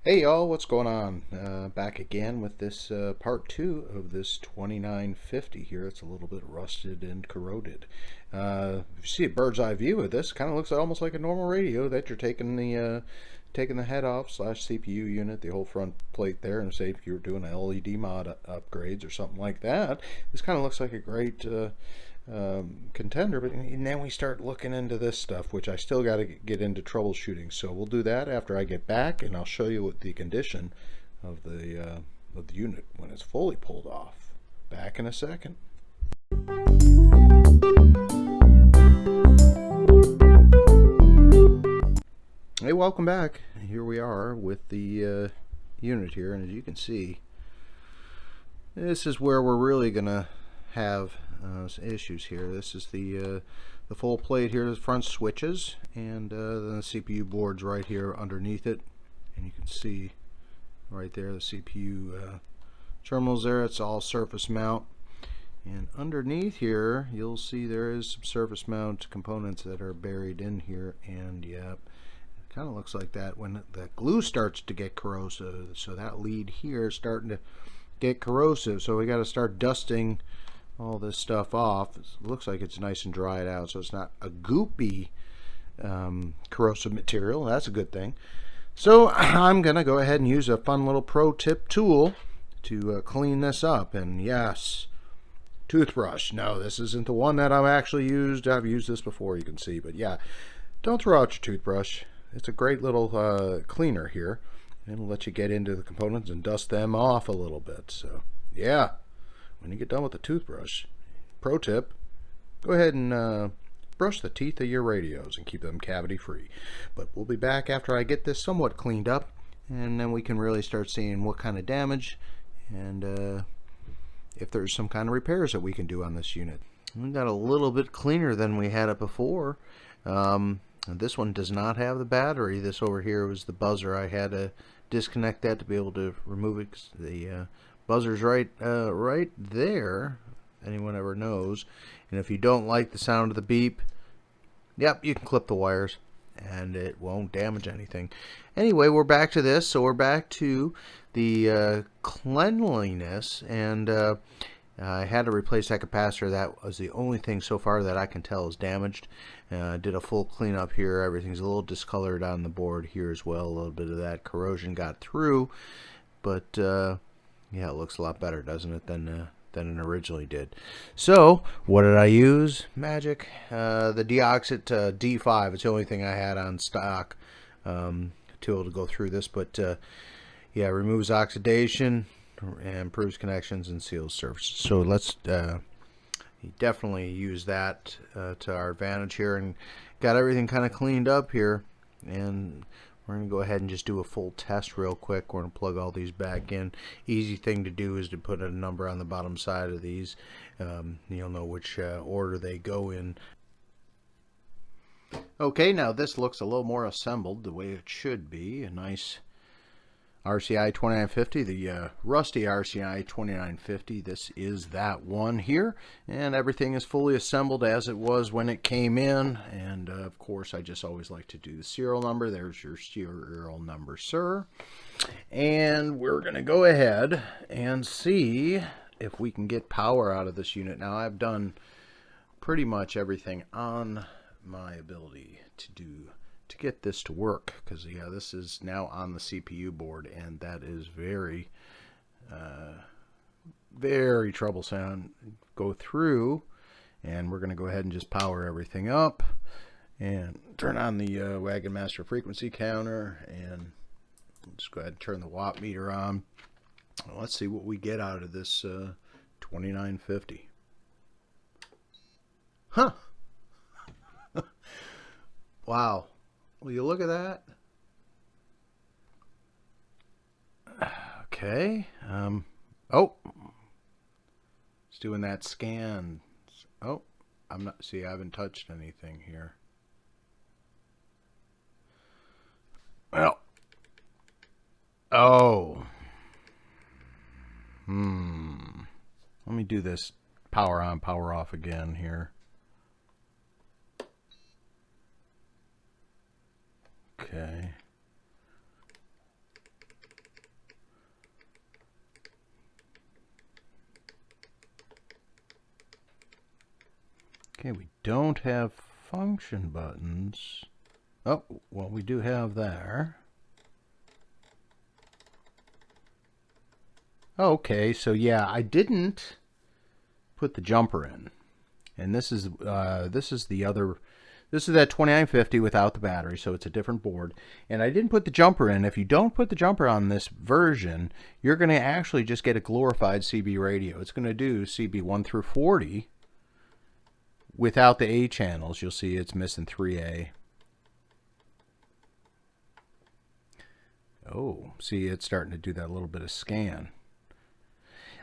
Hey y'all, what's going on? Back again with this part 2 of this 2950 here. It's a little bit rusted and corroded. If you see a bird's eye view of this, kind of looks almost like a normal radio that you're taking the head off slash CPU unit, the whole front plate there, and say if you were doing LED mod upgrades or something like that, this kind of looks like a great contender. But and then we start looking into this stuff, which I still got to get into troubleshooting. So we'll do that after I get back, and I'll show you what the condition of the unit when it's fully pulled off. Back in a second. Hey, welcome back. Here we are with the unit here, and as you can see, this is where we're really gonna have issues here. This is the full plate here, the front switches, and then the CPU board's right here underneath it, and you can see right there the CPU terminals there. It's all surface mount, and underneath here you'll see there is some surface mount components that are buried in here, and yep, it kind of looks like that when the glue starts to get corrosive. So that lead here is starting to get corrosive, so we got to start dusting all this stuff off. It looks like it's nice and dried out, so it's not a goopy corrosive material. That's a good thing. So I'm gonna go ahead and use a fun little pro tip tool to clean this up. And yes, toothbrush. No, this isn't the one that I've actually used. I've used this before, you can see, but yeah, don't throw out your toothbrush. It's a great little cleaner here, and it'll let you get into the components and dust them off a little bit. So yeah, when you get done with the toothbrush, pro tip, go ahead and brush the teeth of your radios and keep them cavity free. But we'll be back after I get this somewhat cleaned up, and then we can really start seeing what kind of damage and if there's some kind of repairs that we can do on this unit. We got a little bit cleaner than we had it before. This one does not have the battery. This over here was the buzzer. I had to disconnect that to be able to remove it. The buzzer's right there, if anyone ever knows. And if you don't like the sound of the beep, yep, you can clip the wires and it won't damage anything. Anyway, we're back to this. So we're back to the cleanliness, and I had to replace that capacitor. That was the only thing so far that I can tell is damaged. Did a full cleanup here. Everything's a little discolored on the board here as well. A little bit of that corrosion got through, but yeah, it looks a lot better, doesn't it, than it originally did. So what did I use? Magic. The Deoxit D5. It's the only thing I had on stock tool to go through this, but yeah, removes oxidation, improves connections, and seals surfaces. So let's definitely use that to our advantage here, and got everything kind of cleaned up here, and we're going to go ahead and just do a full test real quick. We're going to plug all these back in. Easy thing to do is to put a number on the bottom side of these. You'll know which order they go in. Okay, now this looks a little more assembled the way it should be. A nice RCI-2950, the rusty RCI-2950. This is that one here, and everything is fully assembled as it was when it came in. And of course, I just always like to do the serial number. There's your serial number, sir. And we're going to go ahead and see if we can get power out of this unit. Now, I've done pretty much everything on my ability to get this to work, because yeah, this is now on the CPU board, and that is very very troublesome. Go through, and we're going to go ahead and just power everything up and turn on the Wagon Master frequency counter, and just go ahead and turn the watt meter on. Let's see what we get out of this 2950. Huh. Wow. Will you look at that? Okay. Oh, it's doing that scan. Oh, I'm not. See, I haven't touched anything here. Well. Oh. Let me do this power on, power off again here. Okay. Okay, we don't have function buttons. Oh, well, we do have there. Okay, so yeah, I didn't put the jumper in, and this is the other. This is that 2950 without the battery, so it's a different board. And I didn't put the jumper in. If you don't put the jumper on this version, you're going to actually just get a glorified CB radio. It's going to do CB 1 through 40 without the A channels. You'll see it's missing 3A. Oh, see, it's starting to do that little bit of scan.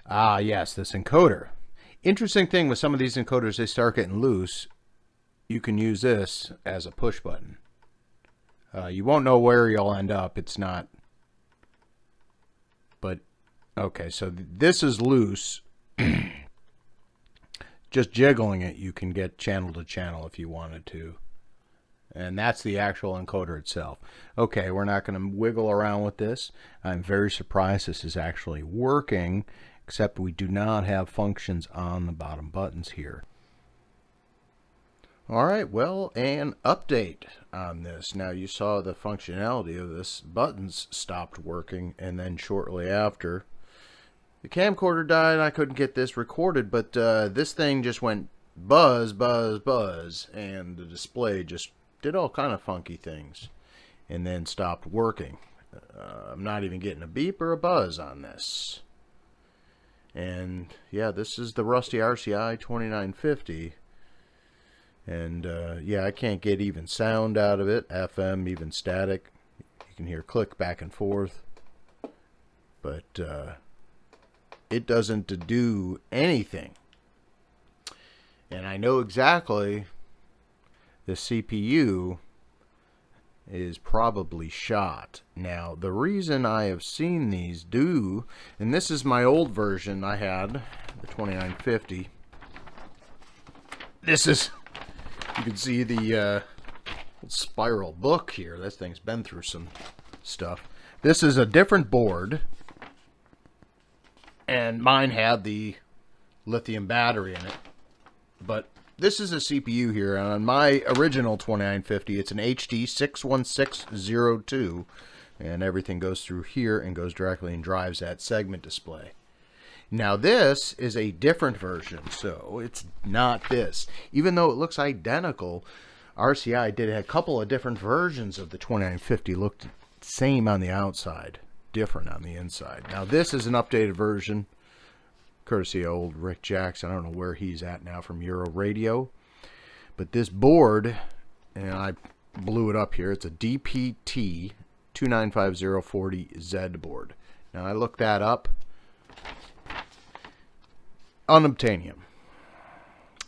Ah, yes, this encoder. Interesting thing with some of these encoders, they start getting loose. You can use this as a push button. You won't know where you'll end up. It's not. But, okay, so this is loose. Just jiggling it, you can get channel to channel if you wanted to. And that's the actual encoder itself. Okay, we're not going to wiggle around with this. I'm very surprised this is actually working, except we do not have functions on the bottom buttons here. Alright, well, an update on this. Now, you saw the functionality of this. Buttons stopped working, and then shortly after, the camcorder died. I couldn't get this recorded, but this thing just went buzz, buzz, buzz, and the display just did all kind of funky things, and then stopped working. I'm not even getting a beep or a buzz on this. And, yeah, this is the rusty RCI-2950. And yeah, I can't get even sound out of it, FM, even static. You can hear click back and forth, but it doesn't do anything. And I know exactly the CPU is probably shot. Now, the reason I have seen these do, and this is my old version I had, the 2950. This is... You can see the spiral book here. This thing's been through some stuff. This is a different board, and mine had the lithium battery in it. But this is a CPU here, and on my original 2950, it's an HD 61602, and everything goes through here and goes directly and drives that segment display. Now this is a different version, so it's not this. Even though it looks identical, RCI did a couple of different versions of the 2950. Looked same on the outside, different on the inside. Now this is an updated version, courtesy of old Rick Jackson. I don't know where he's at now from Euro Radio. But this board, and I blew it up here, it's a DPT 295040Z board. Now I looked that up. Unobtainium.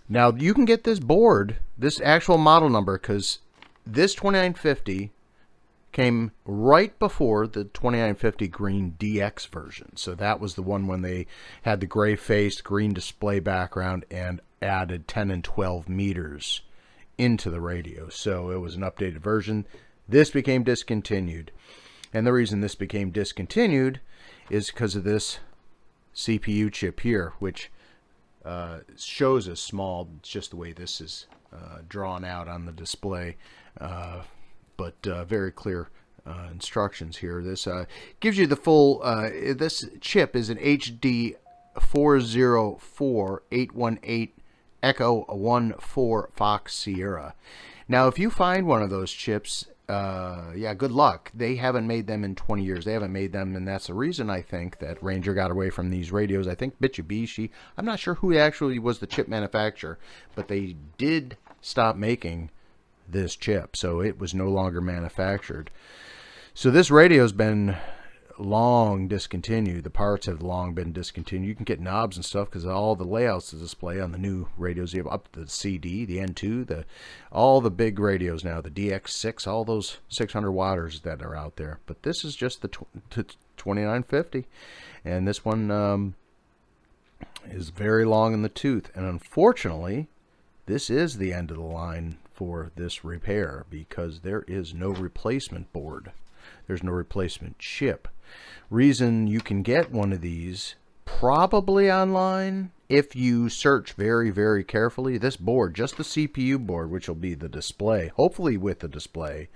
Now you can get this board, this actual model number, because this 2950 came right before the 2950 green DX version. So that was the one when they had the gray faced green display background and added 10 and 12 meters into the radio. So it was an updated version. This became discontinued. And the reason this became discontinued is because of this CPU chip here, which shows as small, just the way this is drawn out on the display, but very clear instructions here. This gives you the full, this chip is an HD 404818 Echo 14 Fox Sierra. Now if you find one of those chips, yeah, good luck. They haven't made them in 20 years. They haven't made them, and that's the reason I think that Ranger got away from these radios. I think Mitsubishi, I'm not sure who actually was the chip manufacturer, but they did stop making this chip, so it was no longer manufactured. So this radio's been long discontinued. The parts have long been discontinued. You can get knobs and stuff because all the layouts to display on the new radios. You have up to the CD, the N2, all the big radios now, the DX6, all those 600 watters that are out there. But this is just the 2950, and this one is very long in the tooth. And unfortunately, this is the end of the line for this repair because there is no replacement board. There's no replacement chip. Reason you can get one of these probably online if you search very, very carefully, this board, just the CPU board, which will be the display, hopefully with the display,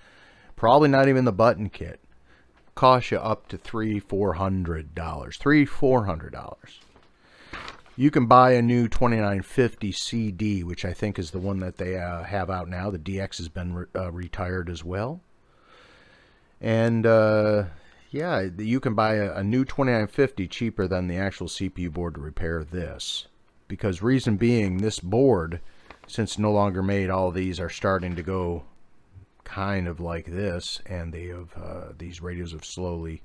probably not even the button kit, costs you up to $400. You can buy a new 2950 CD, which I think is the one that they have out now. The DX has been retired as well. And yeah, you can buy a new 2950 cheaper than the actual CPU board to repair this. Because reason being, this board, since no longer made, all of these are starting to go kind of like this, and they have these radios have slowly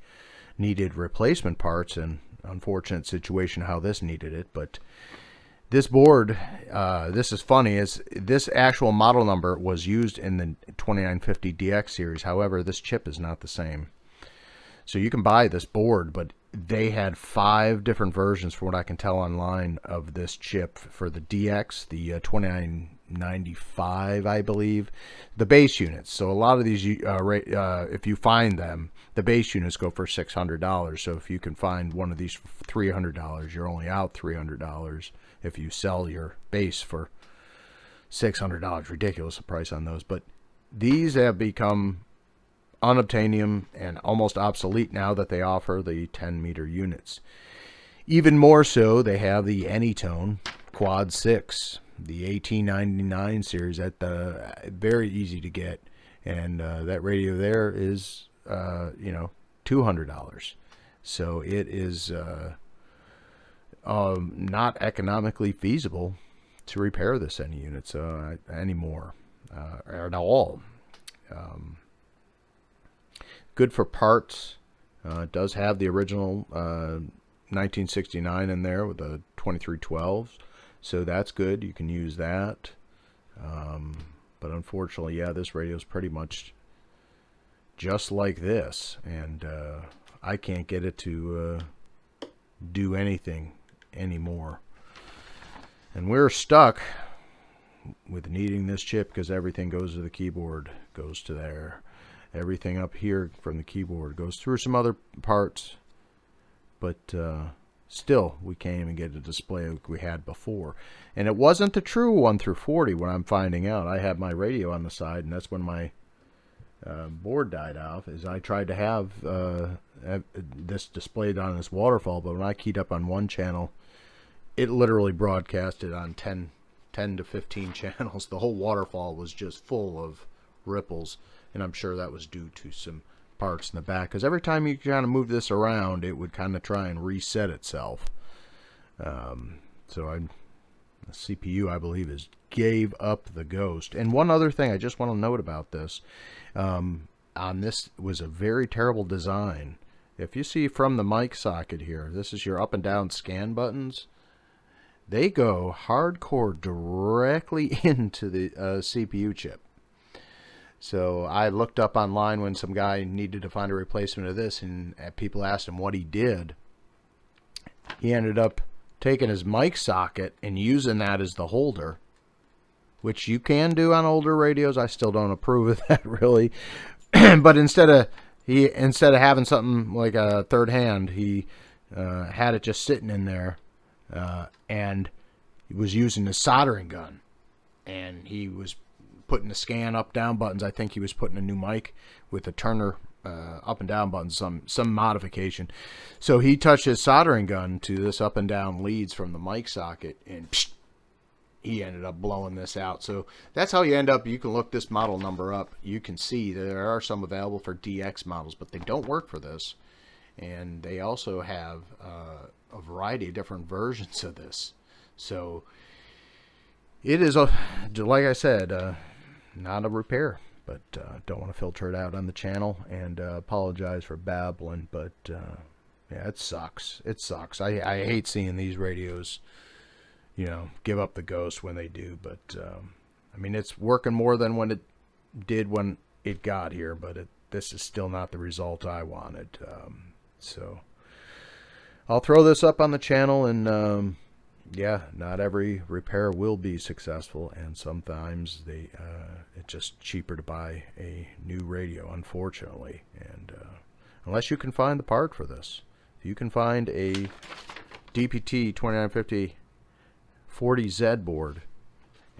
needed replacement parts, and unfortunate situation how this needed it. But this board, this is funny, is this actual model number was used in the 2950 DX series. However, this chip is not the same. So you can buy this board, but they had 5 different versions, from what I can tell online, of this chip for the DX, the 2950, I believe, the base units. So a lot of these, if you find them, the base units go for $600. So if you can find one of these for $300, you're only out $300 if you sell your base for $600. Ridiculous price on those. But these have become unobtainium and almost obsolete now that they offer the 10-meter units. Even more so, they have the Anytone Quad 6, the 1899 series, at the very easy to get, and that radio there is $200. So it is not economically feasible to repair this any units anymore at all. Good for parts. It does have the original 1969 in there with the 2312s, so that's good. You can use that. But unfortunately, yeah, this radio is pretty much just like this, and I can't get it to do anything anymore. And we're stuck with needing this chip because everything goes to the keyboard, goes to there. Everything up here from the keyboard goes through some other parts, but still we can't even get a display like we had before. And it wasn't the true 1 through 40 when I'm finding out. I had my radio on the side, and that's when my board died off, is I tried to have this displayed on this waterfall, but when I keyed up on one channel, it literally broadcasted on 10 to 15 channels. The whole waterfall was just full of ripples. And I'm sure that was due to some parts in the back, because every time you kind of move this around, it would kind of try and reset itself. So the CPU, I believe, gave up the ghost. And one other thing I just want to note about this, on this was a very terrible design. If you see from the mic socket here, this is your up and down scan buttons. They go hardcore directly into the CPU chip. So I looked up online when some guy needed to find a replacement of this, and people asked him what he did. He ended up taking his mic socket and using that as the holder, which you can do on older radios. I still don't approve of that, really. But instead of having something like a third hand, he had it just sitting in there, and he was using a soldering gun, and he was putting the scan up down buttons. I think he was putting a new mic with the Turner up and down buttons, some modification. So he touched his soldering gun to this up and down leads from the mic socket, and he ended up blowing this out. So that's how you end up. You can look this model number up. You can see there are some available for DX models, but they don't work for this. And they also have a variety of different versions of this. So it is, like I said, not a repair, but don't want to filter it out on the channel, and apologize for babbling, but yeah, it sucks. It sucks. I hate seeing these radios, give up the ghost when they do, but I mean, it's working more than when it did when it got here, but this is still not the result I wanted. So I'll throw this up on the channel, and yeah, not every repair will be successful, and sometimes it's just cheaper to buy a new radio, unfortunately. And unless you can find the part for this, if you can find a DPT 2950 40Z board,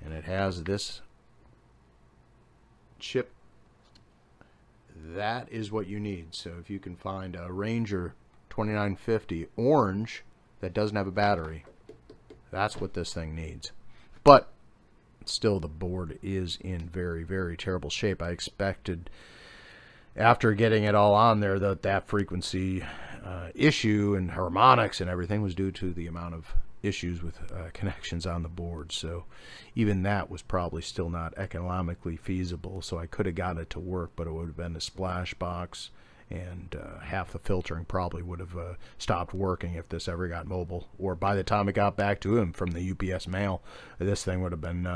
and it has this chip. That is what you need. So if you can find a Ranger 2950 orange that doesn't have a battery, that's what this thing needs. But still, the board is in very, very terrible shape. I expected, after getting it all on there, that frequency issue and harmonics and everything was due to the amount of issues with connections on the board. So even that was probably still not economically feasible. So I could have got it to work, but it would have been a splash box, and half the filtering probably would have stopped working if this ever got mobile. Or by the time it got back to him from the UPS mail, this thing would have been,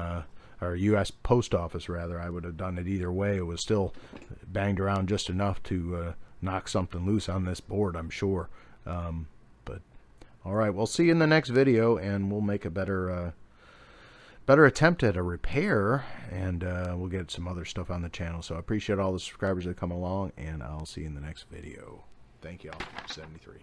or US Post Office rather, I would have done it either way. It was still banged around just enough to knock something loose on this board, I'm sure. But all right, we'll see you in the next video, and we'll make a better attempt at a repair, and we'll get some other stuff on the channel. So I appreciate all the subscribers that come along, and I'll see you in the next video. Thank you all. 73.